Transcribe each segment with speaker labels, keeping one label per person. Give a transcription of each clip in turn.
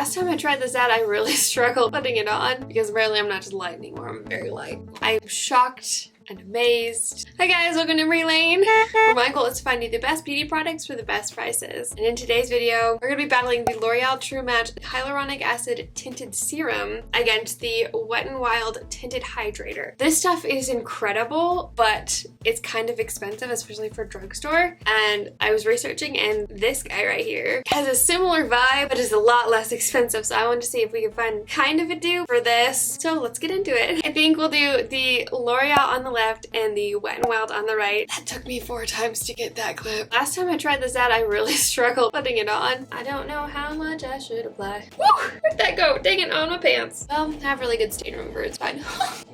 Speaker 1: Last time I tried this out, I really struggled putting it on because apparently I'm not just light anymore, I'm very light. I'm shocked and amazed. Hi guys, welcome to Emmarie Lane, where my goal is to find you the best beauty products for the best prices. And in today's video, we're going to be battling the L'Oreal True Match Hyaluronic Acid Tinted Serum against the Wet n Wild Tinted Hydrator. This stuff is incredible, but it's kind of expensive, especially for drugstore. And I was researching, and this guy right here has a similar vibe, but is a lot less expensive. So I wanted to see if we could find kind of a dupe for this. So let's get into it. I think we'll do the L'Oreal on the left and the Wet n Wild on the right. That took me 4 times to get that clip. Last time I tried this out, I really struggled putting it on. I don't know how much I should apply. Woo! Where'd that go? Dang it, on my pants. Well, I have really good stain remover, it's fine. What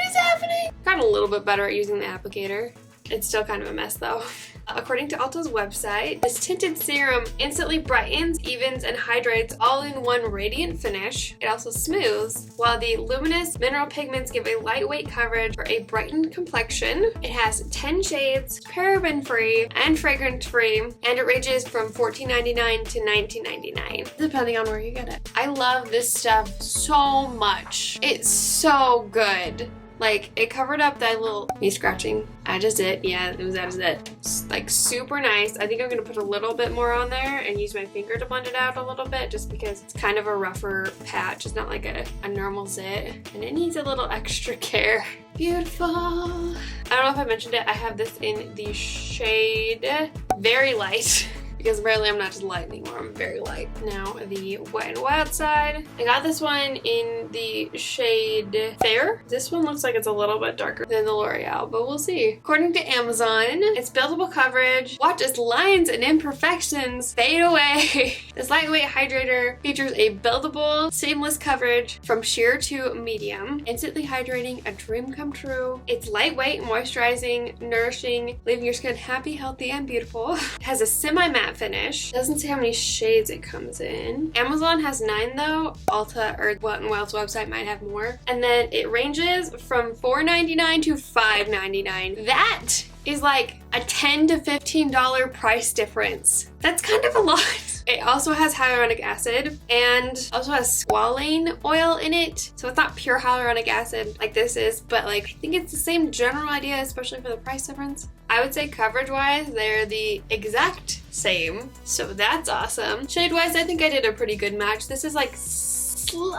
Speaker 1: is happening? Got a little bit better at using the applicator. It's still kind of a mess though. According to Ulta's website, this tinted serum instantly brightens, evens, and hydrates all in one radiant finish. It also smooths, while the luminous mineral pigments give a lightweight coverage for a brightened complexion. It has 10 shades, paraben-free and fragrance-free, and it ranges from $14.99 to $19.99, depending on where you get it. I love this stuff so much. It's so good. Like, it covered up that little, me scratching, I just did, yeah, that was it. It's, like, super nice. I think I'm gonna put a little bit more on there and use my finger to blend it out a little bit, just because it's kind of a rougher patch. It's not like a normal zit, and it needs a little extra care. Beautiful. I don't know if I mentioned it, I have this in the shade Very Light. Because apparently I'm not just light anymore, I'm very light. Now the Wet n Wild side. I got this one in the shade Fair. This one looks like it's a little bit darker than the L'Oreal, but we'll see. According to Amazon, it's buildable coverage. Watch as lines and imperfections fade away. This lightweight hydrator features a buildable, seamless coverage from sheer to medium, instantly hydrating, a dream come true. It's lightweight, moisturizing, nourishing, leaving your skin happy, healthy, and beautiful. It has a semi-matte finish. Doesn't say how many shades it comes in. Amazon has 9 though. Ulta or Wet n Wild's website might have more. And then it ranges from $4.99 to $5.99. That is like a $10 to $15 price difference. That's kind of a lot. It also has hyaluronic acid and also has squalane oil in it. So it's not pure hyaluronic acid like this is, but like I think it's the same general idea, especially for the price difference. I would say coverage wise, they're the exact same. So that's awesome. Shade wise, I think I did a pretty good match. This is like slightly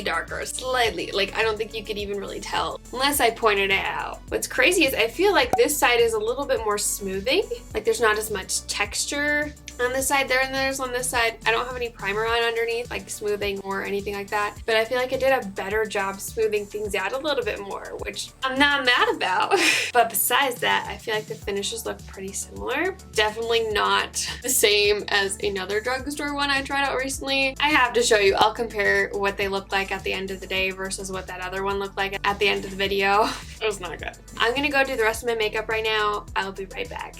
Speaker 1: darker, slightly. Like I don't think you could even really tell unless I pointed it out. What's crazy is I feel like this side is a little bit more smoothing. Like there's not as much texture on this side there, and there's on this side. I don't have any primer on underneath, like smoothing or anything like that, but I feel like I did a better job smoothing things out a little bit more, which I'm not mad about. But besides that, I feel like the finishes look pretty similar. Definitely not the same as another drugstore one I tried out recently. I have to show you. I'll compare what they look like at the end of the day versus what that other one looked like at the end of the video. It was not good. I'm gonna go do the rest of my makeup right now. I'll be right back.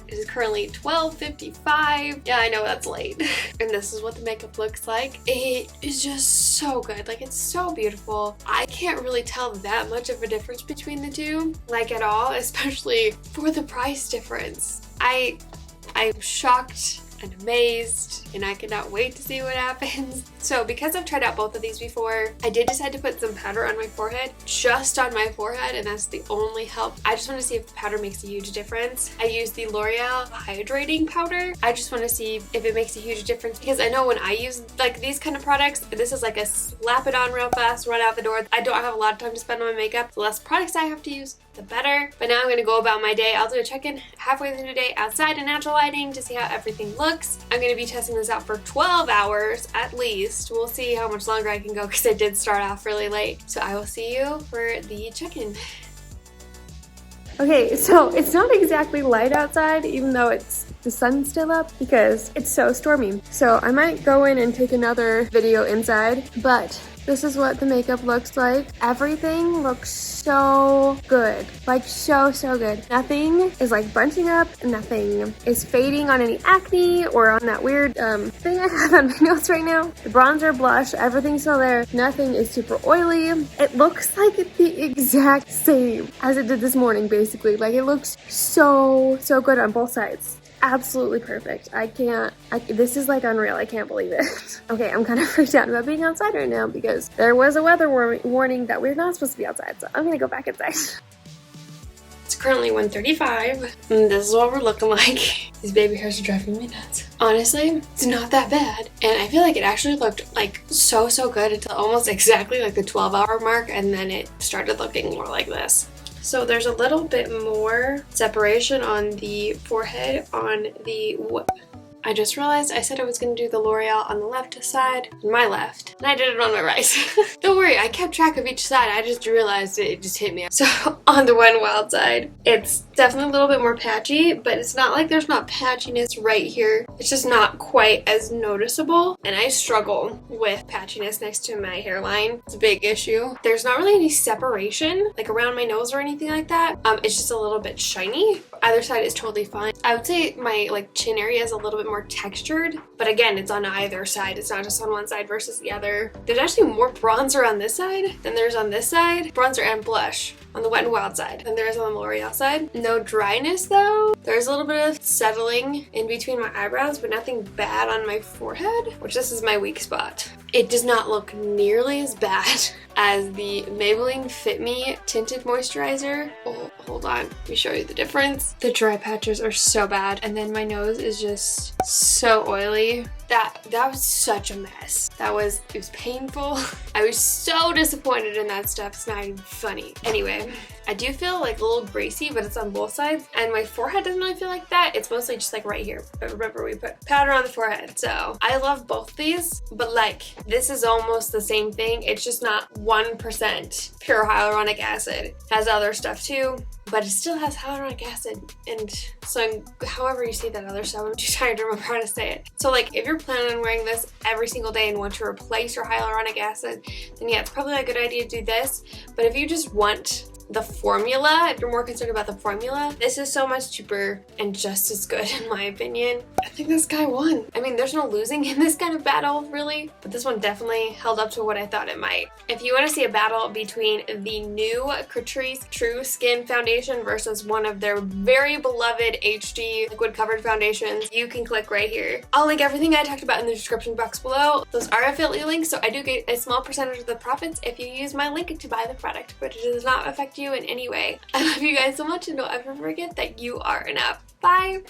Speaker 1: It is currently 12:55. Yeah, I know that's late. And this is what the makeup looks like. It is just so good. Like, it's so beautiful. I can't really tell that much of a difference between the two, like at all, especially for the price difference. I'm shocked and amazed, and I cannot wait to see what happens. So because I've tried out both of these before, I did decide to put some powder on my forehead, just on my forehead, and that's the only help. I just want to see if the powder makes a huge difference. I used the L'Oreal hydrating powder. I just want to see if it makes a huge difference, because I know when I use like these kind of products, this is like a slap it on real fast, run out the door. I don't have a lot of time to spend on my makeup. The less products I have to use, the better. But now I'm gonna go about my day. I'll do a check-in halfway through the day outside in natural lighting to see how everything looks. I'm gonna be testing this out for 12 hours at least. We'll see how much longer I can go because I did start off really late. So I will see you for the check-in. Okay, so it's not exactly light outside, even though the sun's still up, because it's so stormy. So I might go in and take another video inside, but this is what the makeup looks like. Everything looks so good. Like so good. Nothing is like bunching up. Nothing is fading on any acne or on that weird thing I have on my nose right now. The bronzer, blush, everything's still there. Nothing is super oily. It looks like it's the exact same as it did this morning, basically. Like it looks so good on both sides. absolutely perfect. This is like unreal. I can't believe it. Okay, I'm kind of freaked out about being outside right now because there was a weather warning that we're not supposed to be outside, so I'm gonna go back inside. It's currently 1:35, and this is what we're looking like. These baby hairs are driving me nuts. Honestly, it's not that bad, and I feel like it actually looked like so good until almost exactly like the 12-hour mark, and then it started looking more like this. So there's a little bit more separation on the forehead on the I just realized I said I was going to do the L'Oreal on the left side, my left, and I did it on my right. Don't worry, I kept track of each side. I just realized it just hit me. So on the Wet n Wild side, it's definitely a little bit more patchy, but it's not like there's not patchiness right here. It's just not quite as noticeable, and I struggle with patchiness next to my hairline. It's a big issue. There's not really any separation, like around my nose or anything like that. It's just a little bit shiny. Either side is totally fine. I would say my chin area is a little bit more textured, but again, it's on either side. It's not just on one side versus the other. There's actually more bronzer on this side than there's on this side. Bronzer and blush on the Wet n Wild side than there is on the L'Oreal side. No dryness though. There's a little bit of settling in between my eyebrows, but nothing bad on my forehead, which this is my weak spot. It does not look nearly as bad as the Maybelline Fit Me Tinted Moisturizer. Oh, hold on, let me show you the difference. The dry patches are so bad, and then my nose is just so oily. That was such a mess. It was painful. I was so disappointed in that stuff. It's not even funny. Anyway, I do feel like a little greasy, but it's on both sides, and my forehead doesn't really feel like that. It's mostly just like right here. But remember, we put powder on the forehead, so I love both these, but like this is almost the same thing. It's just not 1% pure hyaluronic acid. It has other stuff too, but it still has hyaluronic acid. And so however you say that other stuff, I'm too tired to remember how to say it. So like if you're planning on wearing this every single day and want to replace your hyaluronic acid, then yeah, it's probably a good idea to do this. But if you just want the formula, if you're more concerned about the formula, this is so much cheaper and just as good in my opinion. I think this guy won. I mean, there's no losing in this kind of battle really, but this one definitely held up to what I thought it might. If you want to see a battle between the new Catrice True Skin Foundation versus one of their very beloved HD liquid covered foundations, you can click right here. I'll link everything I talked about in the description box below. Those are affiliate links, so I do get a small percentage of the profits if you use my link to buy the product, but it does not affect you in any way. I love you guys so much, and don't ever forget that you are enough. Bye!